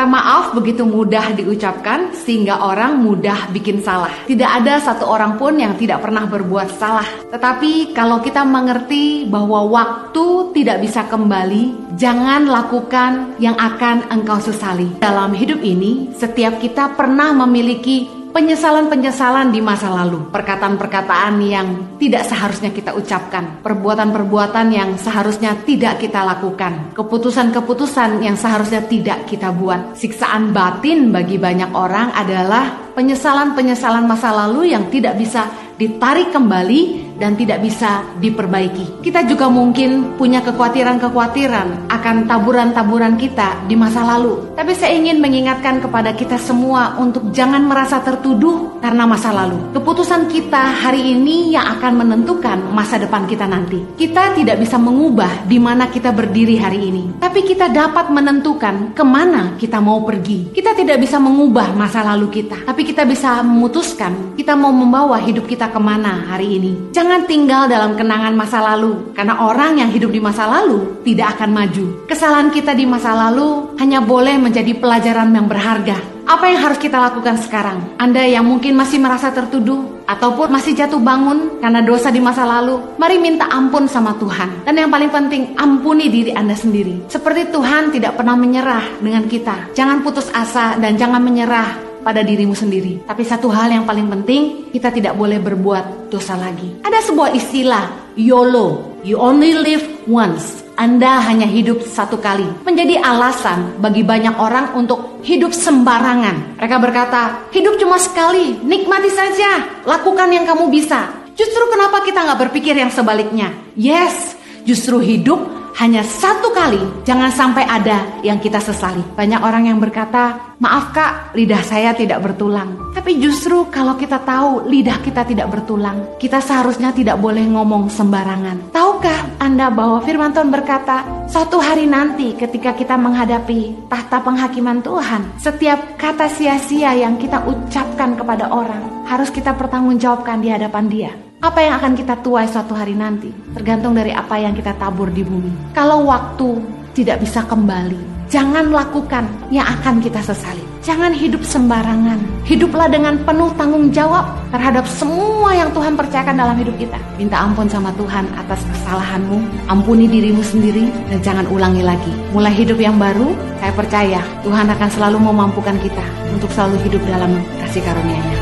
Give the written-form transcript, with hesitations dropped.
Kata maaf begitu mudah diucapkan sehingga orang mudah bikin salah. Tidak ada satu orang pun yang tidak pernah berbuat salah. Tetapi kalau kita mengerti bahwa waktu tidak bisa kembali, jangan lakukan yang akan engkau sesali. Dalam hidup ini, setiap kita pernah memiliki penyesalan-penyesalan di masa lalu, perkataan-perkataan yang tidak seharusnya kita ucapkan, perbuatan-perbuatan yang seharusnya tidak kita lakukan, keputusan-keputusan yang seharusnya tidak kita buat. Siksaan batin bagi banyak orang adalah penyesalan-penyesalan masa lalu yang tidak bisa ditarik kembali dan tidak bisa diperbaiki. Kita juga mungkin punya kekhawatiran-kekhawatiran akan taburan-taburan kita di masa lalu. Tapi saya ingin mengingatkan kepada kita semua untuk jangan merasa tertuduh karena masa lalu. Keputusan kita hari ini yang akan menentukan masa depan kita nanti. Kita tidak bisa mengubah di mana kita berdiri hari ini, tapi kita dapat menentukan kemana kita mau pergi. Kita tidak bisa mengubah masa lalu kita, tapi kita bisa memutuskan kita mau membawa hidup kita kemana hari ini. Jangan tinggal dalam kenangan masa lalu, karena orang yang hidup di masa lalu tidak akan maju. Kesalahan kita di masa lalu hanya boleh menjadi pelajaran yang berharga. Apa yang harus kita lakukan sekarang? Anda yang mungkin masih merasa tertuduh ataupun masih jatuh bangun karena dosa di masa lalu, mari minta ampun sama Tuhan. Dan yang paling penting, ampuni diri Anda sendiri. Seperti Tuhan tidak pernah menyerah dengan kita. Jangan putus asa dan jangan menyerah pada dirimu sendiri. Tapi satu hal yang paling penting, kita tidak boleh berbuat dosa lagi. Ada sebuah istilah, YOLO, you only live once. Anda hanya hidup satu kali. Menjadi alasan bagi banyak orang untuk hidup sembarangan. Mereka berkata, hidup cuma sekali, nikmati saja, lakukan yang kamu bisa. Justru kenapa kita gak berpikir yang sebaliknya? Yes, justru hidup hanya satu kali, jangan sampai ada yang kita sesali. Banyak orang yang berkata, maaf kak, lidah saya tidak bertulang. Tapi justru kalau kita tahu lidah kita tidak bertulang, kita seharusnya tidak boleh ngomong sembarangan. Tahukah Anda bahwa firman Tuhan berkata, suatu hari nanti ketika kita menghadapi tahta penghakiman Tuhan, setiap kata sia-sia yang kita ucapkan kepada orang, harus kita pertanggungjawabkan di hadapan Dia. Apa yang akan kita tuai suatu hari nanti tergantung dari apa yang kita tabur di bumi. Kalau waktu tidak bisa kembali, jangan lakukan yang akan kita sesali. Jangan hidup sembarangan. Hiduplah dengan penuh tanggung jawab terhadap semua yang Tuhan percayakan dalam hidup kita. Minta ampun sama Tuhan atas kesalahanmu, ampuni dirimu sendiri, dan jangan ulangi lagi. Mulai hidup yang baru, saya percaya Tuhan akan selalu memampukan kita untuk selalu hidup dalam kasih karunia-Nya.